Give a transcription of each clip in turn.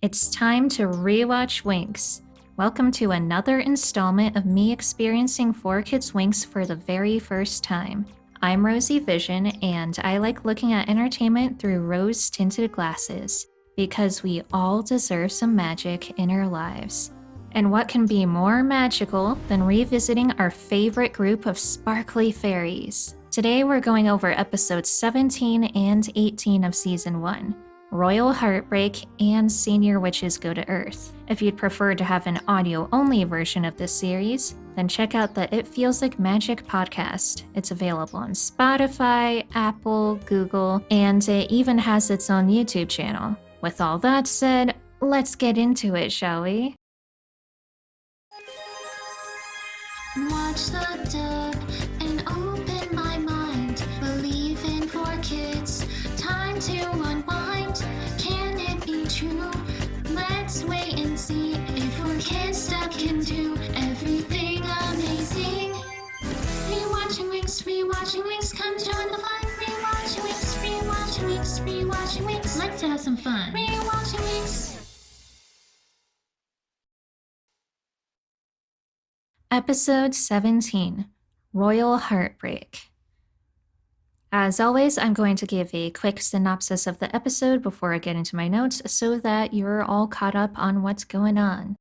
It's time to rewatch Winx. Welcome to another installment of me experiencing 4Kids Winx for the very first time. I'm Rosie Vision, and I like looking at entertainment through rose-tinted glasses, because we all deserve some magic in our lives. And what can be more magical than revisiting our favorite group of sparkly fairies? Today we're going over episodes 17 and 18 of Season 1. Royal Heartbreak, and Senior Witches Go to Earth. If you'd prefer to have an audio-only version of this series, then check out the It Feels Like Magic podcast. It's available on Spotify, Apple, Google, and it even has its own YouTube channel. With all that said, let's get into it, shall we? Watch the dub and open my mind. Believe in 4Kids. Time to unwind. Can it be true? Let's wait and see if 4Kids stuff can do everything amazing. Rewatching Winx, rewatching Winx. Come join the fun. Rewatching Winx, rewatching Winx, rewatching Winx. Let's have some fun. Rewatching Winx. Episode 17, Royal Heartbreak. As always, I'm going to give a quick synopsis of the episode before I get into my notes so that you're all caught up on what's going on.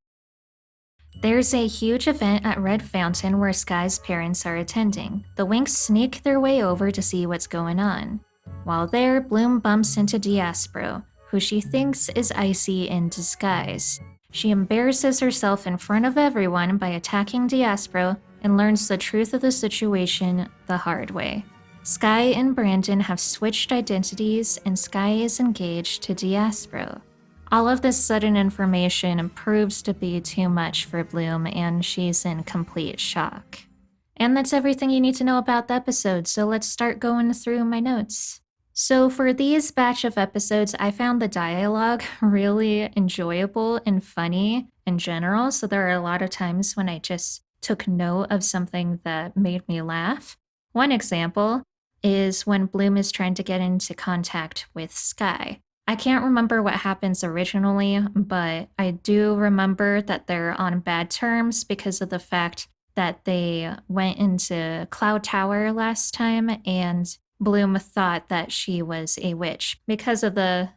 There's a huge event at Red Fountain where Sky's parents are attending. The Winx sneak their way over to see what's going on. While there, Bloom bumps into Diaspro, who she thinks is Icy in disguise. She embarrasses herself in front of everyone by attacking Diaspro and learns the truth of the situation the hard way. Sky and Brandon have switched identities, and Sky is engaged to Diaspro. All of this sudden information proves to be too much for Bloom, and she's in complete shock. And that's everything you need to know about the episode, so let's start going through my notes. So for these batch of episodes, I found the dialogue really enjoyable and funny in general, so there are a lot of times when I just took note of something that made me laugh. One example is when Bloom is trying to get into contact with Sky. I can't remember what happens originally, but I do remember that they're on bad terms because of the fact that they went into Cloud Tower last time and Bloom thought that she was a witch because of the,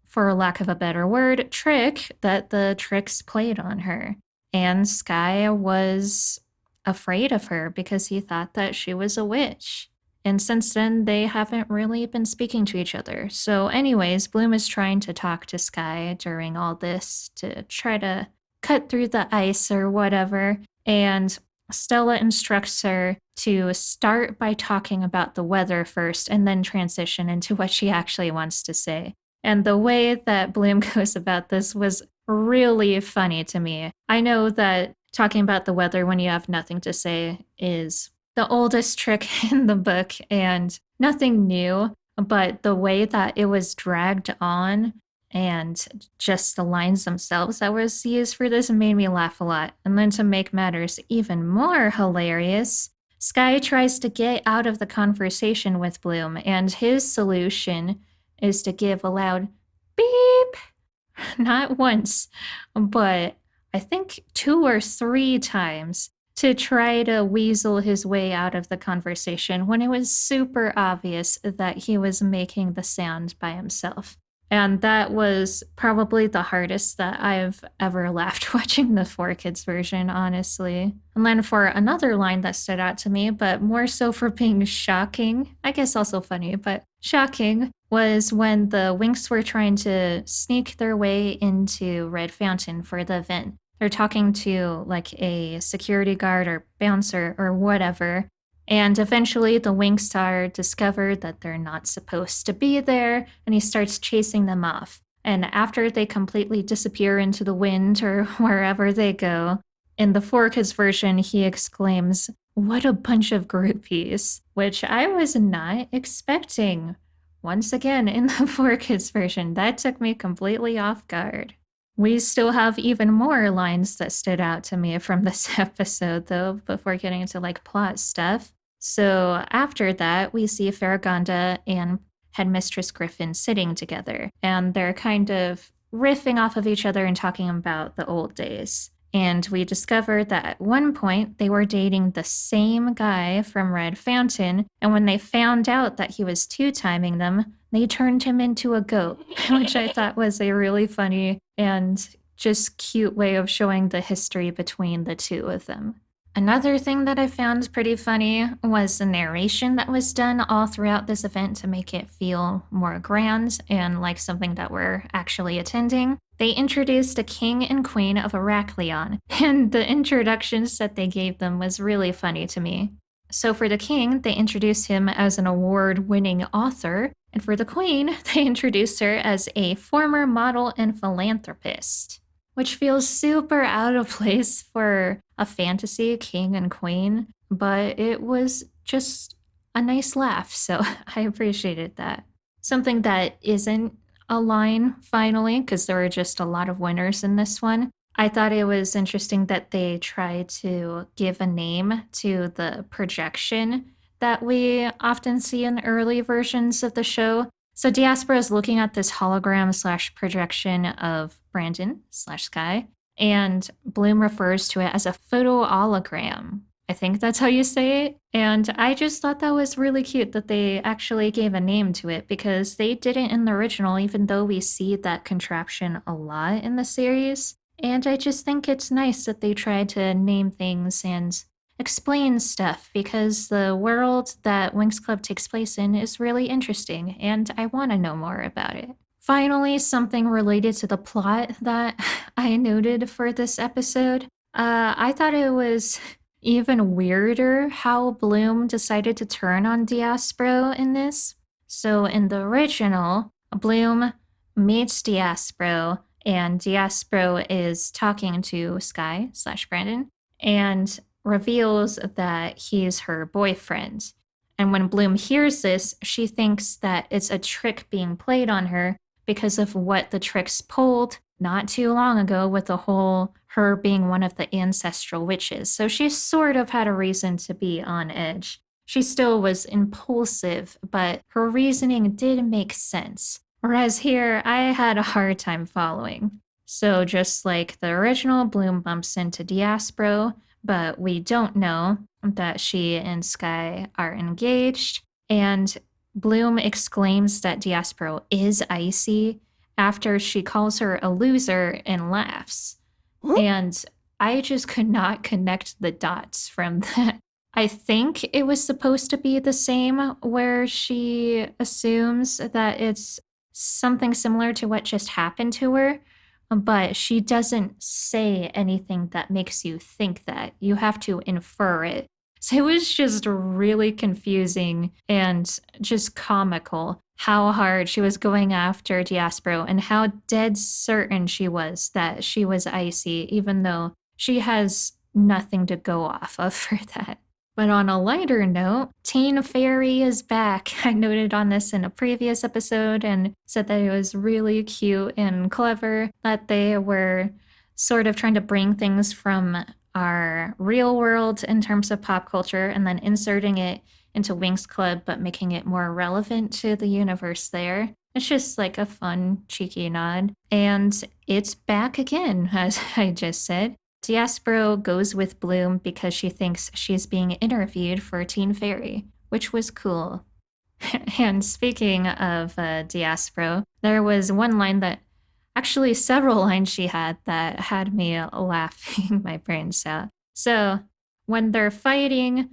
for lack of a better word, trick that the tricks played on her. And Sky was afraid of her because he thought that she was a witch. And since then, they haven't really been speaking to each other. So anyways, Bloom is trying to talk to Sky during all this to try to cut through the ice or whatever. And Stella instructs her to start by talking about the weather first and then transition into what she actually wants to say. And the way that Bloom goes about this was really funny to me. I know that talking about the weather when you have nothing to say is the oldest trick in the book and nothing new, but the way that it was dragged on and just the lines themselves that was used for this made me laugh a lot. And then to make matters even more hilarious, Sky tries to get out of the conversation with Bloom, and his solution is to give a loud beep. Not once, but I think 2 or 3 times to try to weasel his way out of the conversation when it was super obvious that he was making the sound by himself. And that was probably the hardest that I've ever laughed watching the 4Kids version, honestly. And then for another line that stood out to me, but more so for being shocking, I guess also funny, but shocking, was when the Winx were trying to sneak their way into Red Fountain for the event. They're talking to like a security guard or bouncer or whatever. And eventually the Winx are discovered that they're not supposed to be there, and he starts chasing them off. And after they completely disappear into the wind or wherever they go, in the 4Kids version, he exclaims, "What a bunch of groupies," which I was not expecting. Once again, in the 4Kids version, that took me completely off guard. We still have even more lines that stood out to me from this episode, though, before getting into like plot stuff. So after that, we see Farragonda and Headmistress Griffin sitting together, and they're kind of riffing off of each other and talking about the old days. And we discovered that at one point they were dating the same guy from Red Fountain. And when they found out that he was two-timing them, they turned him into a goat, which I thought was a really funny and just cute way of showing the history between the two of them. Another thing that I found pretty funny was the narration that was done all throughout this event to make it feel more grand and like something that we're actually attending. They introduced a king and queen of Heraklion, and the introductions that they gave them was really funny to me. So for the king, they introduced him as an award-winning author, and for the queen, they introduced her as a former model and philanthropist, which feels super out of place for a fantasy king and queen, but it was just a nice laugh, so I appreciated that. Something that isn't a line, finally, because there were just a lot of winners in this one. I thought it was interesting that they tried to give a name to the projection that we often see in early versions of the show. So Diaspro is looking at this hologram slash projection of Brandon slash Sky, and Bloom refers to it as a photo-ologram. I think that's how you say it. And I just thought that was really cute that they actually gave a name to it, because they didn't in the original, even though we see that contraption a lot in the series. And I just think it's nice that they tried to name things and explain stuff, because the world that Winx Club takes place in is really interesting, and I want to know more about it. Finally, something related to the plot that I noted for this episode. I thought it was even weirder how Bloom decided to turn on Diaspro in this. So in the original, Bloom meets Diaspro, and Diaspro is talking to Sky slash Brandon and reveals that he's her boyfriend. And when Bloom hears this, she thinks that it's a trick being played on her because of what the tricks pulled not too long ago with the whole her being one of the ancestral witches. So she sort of had a reason to be on edge. She still was impulsive, but her reasoning did make sense. Whereas here, I had a hard time following. So just like the original, Bloom bumps into Diaspro, but we don't know that she and Sky are engaged. And Bloom exclaims that Diaspro is icy after she calls her a loser and laughs. And I just could not connect the dots from that. I think it was supposed to be the same, where she assumes that it's something similar to what just happened to her, but she doesn't say anything that makes you think that. You have to infer it. So it was just really confusing and just comical how hard she was going after Diaspro and how dead certain she was that she was icy, even though she has nothing to go off of for that. But on a lighter note, Teen Fairy is back. I noted on this in a previous episode and said that it was really cute and clever that they were sort of trying to bring things from our real world in terms of pop culture and then inserting it into Winx Club, but making it more relevant to the universe there. It's just like a fun, cheeky nod. And it's back again, as I just said. Diaspro goes with Bloom because she thinks she's being interviewed for Teen Fairy, which was cool. And speaking of Diaspro, there was one line that, actually several lines she had me laughing my brains out. So when they're fighting,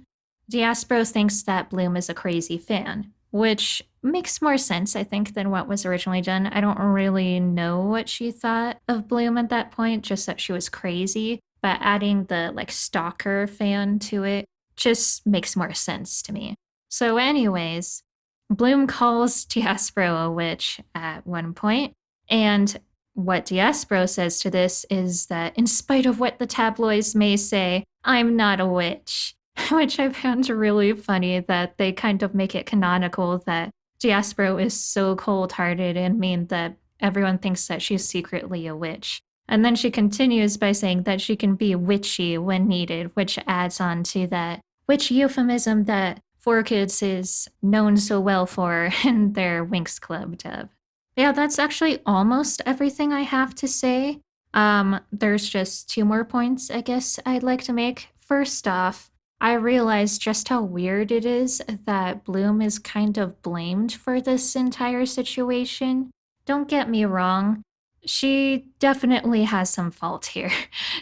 Diaspro thinks that Bloom is a crazy fan, which makes more sense, I think, than what was originally done. I don't really know what she thought of Bloom at that point, just that she was crazy, but adding the stalker fan to it just makes more sense to me. So anyways, Bloom calls Diaspro a witch at one point, and what Diaspro says to this is that in spite of what the tabloids may say, I'm not a witch. Which I found really funny that they kind of make it canonical that Diaspro is so cold-hearted and mean that everyone thinks that she's secretly a witch. And then she continues by saying that she can be witchy when needed, which adds on to that witch euphemism that 4Kids is known so well for in their Winx Club dub. Yeah, that's actually almost everything I have to say. There's just two more points I guess I'd like to make. First off, I realized just how weird it is that Bloom is kind of blamed for this entire situation. Don't get me wrong, she definitely has some fault here.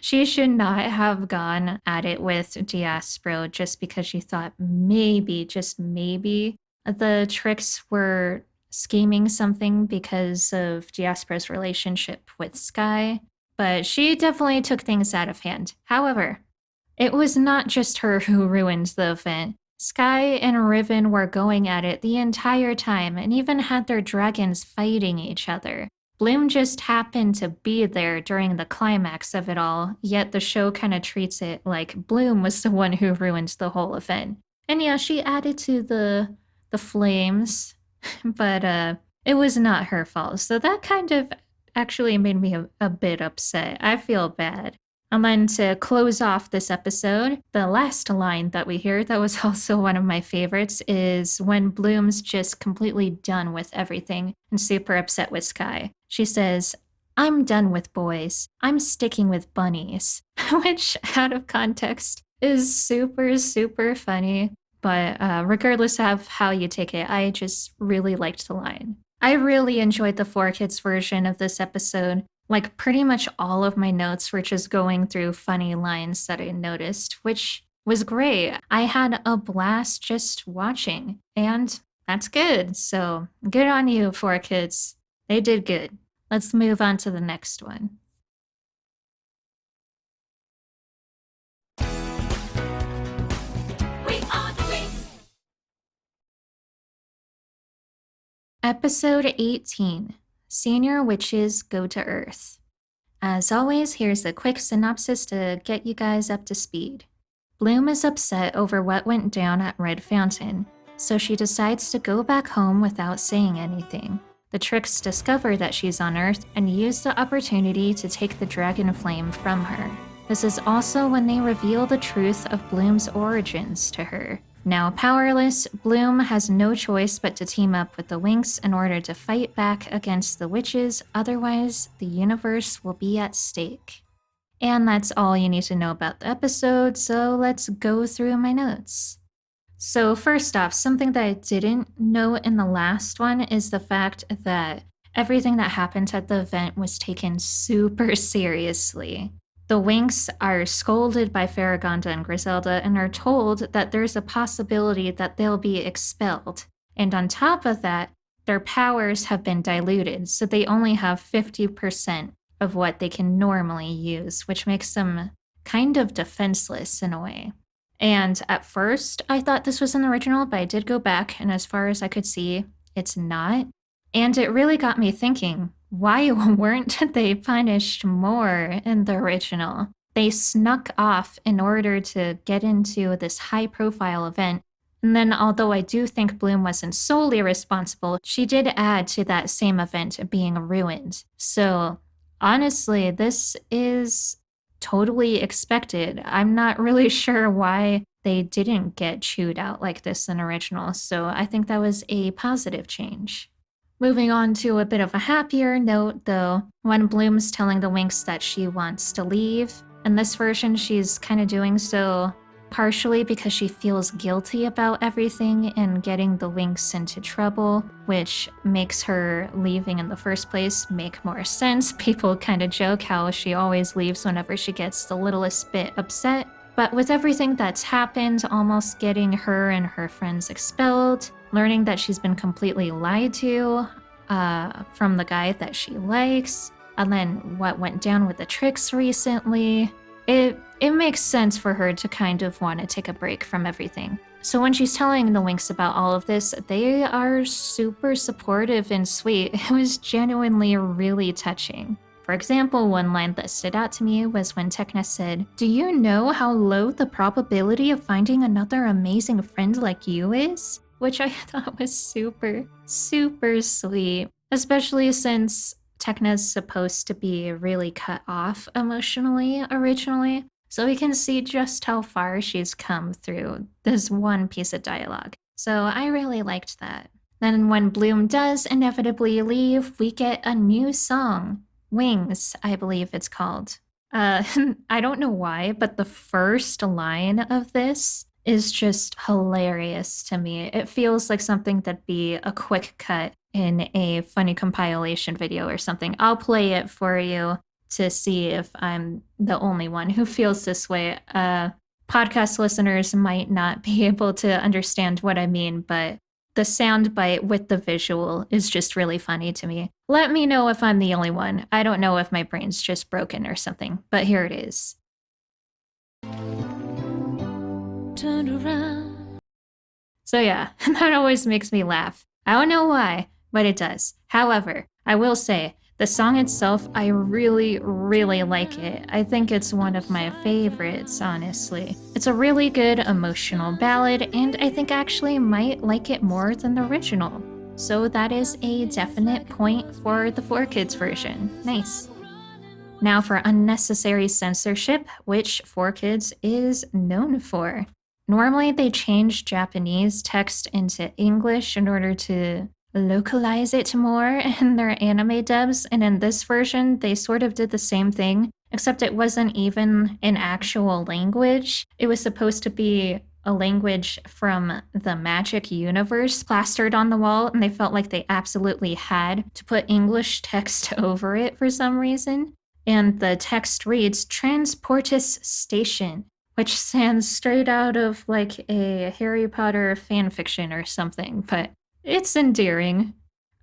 She should not have gone at it with Diaspro just because she thought maybe, just maybe, the tricks were scheming something because of Diaspro's relationship with Sky, but she definitely took things out of hand. However, it was not just her who ruined the event. Sky and Riven were going at it the entire time and even had their dragons fighting each other. Bloom just happened to be there during the climax of it all, yet the show kind of treats it like Bloom was the one who ruined the whole event. And yeah, she added to the flames, but it was not her fault. So that kind of actually made me a bit upset. I feel bad. And then to close off this episode, the last line that we hear that was also one of my favorites is when Bloom's just completely done with everything and super upset with Sky. She says, "I'm done with boys. I'm sticking with bunnies," which out of context is super, super funny. But regardless of how you take it, I just really liked the line. I really enjoyed the 4Kids version of this episode. Like, pretty much all of my notes were just going through funny lines that I noticed, which was great. I had a blast just watching, and that's good. So, good on you, 4Kids. They did good. Let's move on to the next one. We are the Winx. Episode 18 Senior Witches Go to Earth. As always, here's a quick synopsis to get you guys up to speed. Bloom is upset over what went down at Red Fountain, so she decides to go back home without saying anything. The Tricks discover that she's on Earth and use the opportunity to take the dragon flame from her. This is also when they reveal the truth of Bloom's origins to her. Now powerless, Bloom has no choice but to team up with the Winx in order to fight back against the witches, otherwise the universe will be at stake. And that's all you need to know about the episode, so let's go through my notes. So first off, something that I didn't know in the last one is the fact that everything that happened at the event was taken super seriously. The Winx are scolded by Faragonda and Griselda and are told that there's a possibility that they'll be expelled. And on top of that, their powers have been diluted, so they only have 50% of what they can normally use, which makes them kind of defenseless in a way. And at first, I thought this was an original, but I did go back, and as far as I could see, it's not. And it really got me thinking, why weren't they punished more in the original? They snuck off in order to get into this high-profile event. And then, although I do think Bloom wasn't solely responsible, she did add to that same event being ruined. So, honestly, this is totally expected. I'm not really sure why they didn't get chewed out like this in original, so I think that was a positive change. Moving on to a bit of a happier note, though, when Bloom's telling the Winx that she wants to leave, in this version she's kind of doing so partially because she feels guilty about everything and getting the Winx into trouble, which makes her leaving in the first place make more sense. People kind of joke how she always leaves whenever she gets the littlest bit upset. But with everything that's happened, almost getting her and her friends expelled, learning that she's been completely lied to from the guy that she likes, and then what went down with the Tricks recently, it makes sense for her to kind of want to take a break from everything. So when she's telling the Winx about all of this, they are super supportive and sweet. It was genuinely really touching. For example, one line that stood out to me was when Tekna said, "Do you know how low the probability of finding another amazing friend like you is?" Which I thought was super, super sweet, especially since Tekna's supposed to be really cut off emotionally originally. So we can see just how far she's come through this one piece of dialogue. So I really liked that. Then when Bloom does inevitably leave, we get a new song. Wings, I believe it's called. I don't know why, but the first line of this is just hilarious to me. It feels like something that'd be a quick cut in a funny compilation video or something. I'll play it for you to see if I'm the only one who feels this way. Podcast listeners might not be able to understand what I mean, but the soundbite with the visual is just really funny to me. Let me know if I'm the only one. I don't know if my brain's just broken or something, but here it is. Turned around. So yeah, that always makes me laugh. I don't know why, but it does. However, I will say, the song itself, I really, really like it. I think it's one of my favorites, honestly. It's a really good emotional ballad, and I think I actually might like it more than the original. So that is a definite point for the 4Kids version. Nice. Now for unnecessary censorship, which 4Kids is known for. Normally they change Japanese text into English in order to localize it more in their anime dubs, and in this version, they sort of did the same thing, except it wasn't even an actual language. It was supposed to be a language from the magic universe plastered on the wall, and they felt like they absolutely had to put English text over it for some reason. And the text reads, Transportus Station, which sounds straight out of like a Harry Potter fanfiction or something, but it's endearing.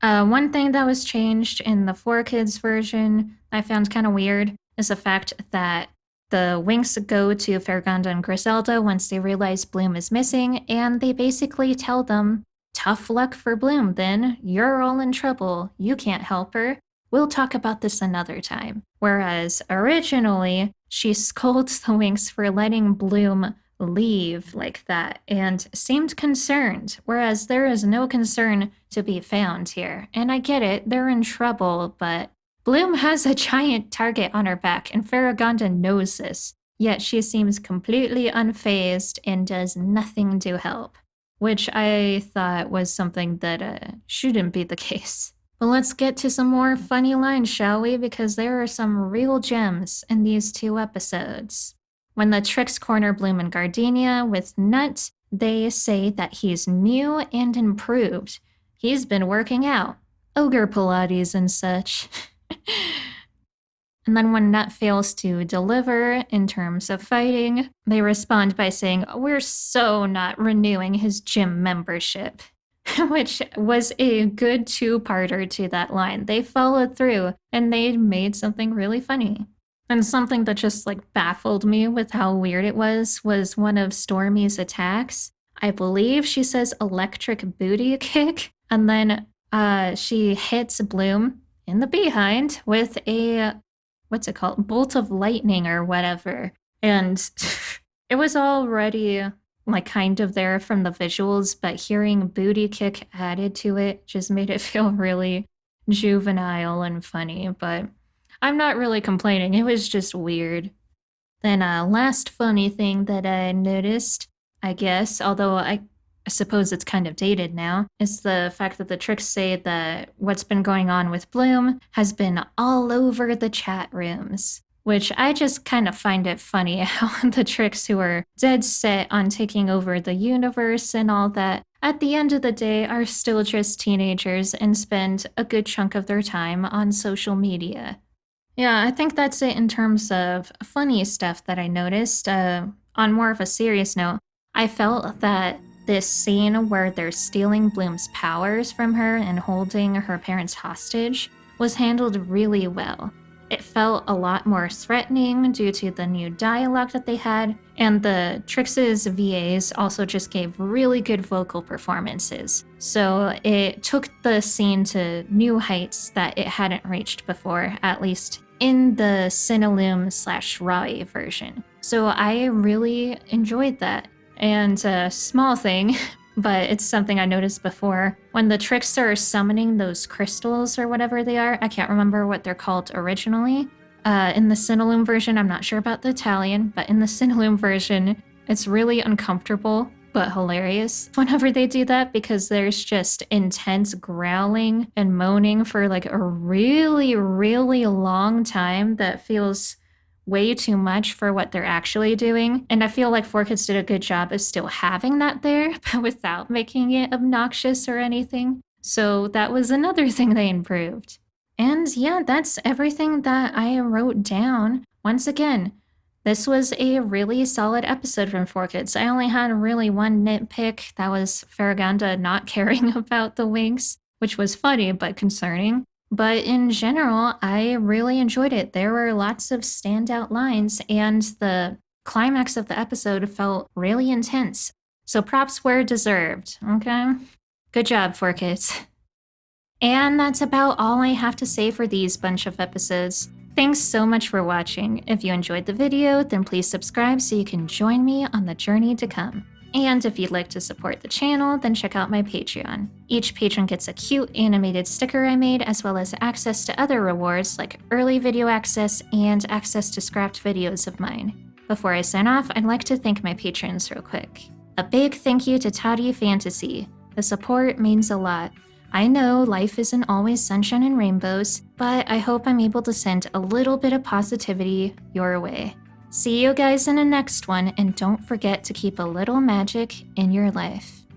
One thing that was changed in the 4Kids version I found kind of weird is the fact that the Winx go to Fergonda and Griselda once they realize Bloom is missing, and they basically tell them, tough luck for Bloom then, you're all in trouble, you can't help her. We'll talk about this another time. Whereas originally, she scolds the Winx for letting Bloom leave like that and seemed concerned, whereas there is no concern to be found here. And I get it, they're in trouble, but Bloom has a giant target on her back, and Fergonda knows this, yet she seems completely unfazed and does nothing to help, which I thought was something that shouldn't be the case. But let's get to some more funny lines, shall we? Because there are some real gems in these 2 episodes. When the Tricks corner Bloom and Gardenia with Nut, they say that he's new and improved. He's been working out, ogre pilates and such. And then when Nut fails to deliver in terms of fighting, they respond by saying, we're so not renewing his gym membership. Which was a good 2-parter to that line. They followed through and they made something really funny. And something that just like baffled me with how weird it was one of Stormy's attacks. I believe she says electric booty kick, and then she hits Bloom in the behind with a, what's it called, bolt of lightning or whatever. And it was already like kind of there from the visuals, but hearing booty kick added to it just made it feel really juvenile and funny, but I'm not really complaining, it was just weird. Then last funny thing that I noticed, I guess, although I suppose it's kind of dated now, is the fact that the Tricks say that what's been going on with Bloom has been all over the chat rooms. Which I just kind of find it funny how the Tricks, who are dead set on taking over the universe and all that, at the end of the day are still just teenagers and spend a good chunk of their time on social media. Yeah, I think that's it in terms of funny stuff that I noticed. On more of a serious note, I felt that this scene where they're stealing Bloom's powers from her and holding her parents hostage was handled really well. It felt a lot more threatening due to the new dialogue that they had, and the Trix's VAs also just gave really good vocal performances. So it took the scene to new heights that it hadn't reached before, at least in the Cinelume/Rai version. So I really enjoyed that. And a small thing, but it's something I noticed before. When the Tricks are summoning those crystals or whatever they are, I can't remember what they're called originally. In the Cinelume version, I'm not sure about the Italian, but in the Cinelume version, it's really uncomfortable but hilarious whenever they do that because there's just intense growling and moaning for like a really, really long time that feels way too much for what they're actually doing. And I feel like 4Kids did a good job of still having that there, but without making it obnoxious or anything. So that was another thing they improved. And yeah, that's everything that I wrote down. Once again, this was a really solid episode from 4Kids. I only had really one nitpick. That was Farraganda not caring about the Winx, which was funny but concerning. But in general, I really enjoyed it. There were lots of standout lines, and the climax of the episode felt really intense. So props were deserved, okay? Good job, 4Kids. And that's about all I have to say for these bunch of episodes. Thanks so much for watching. If you enjoyed the video, then please subscribe so you can join me on the journey to come. And if you'd like to support the channel, then check out my Patreon. Each patron gets a cute animated sticker I made, as well as access to other rewards like early video access and access to scrapped videos of mine. Before I sign off, I'd like to thank my patrons real quick. A big thank you to Toddy Fantasy. The support means a lot. I know life isn't always sunshine and rainbows, but I hope I'm able to send a little bit of positivity your way. See you guys in the next one, and don't forget to keep a little magic in your life.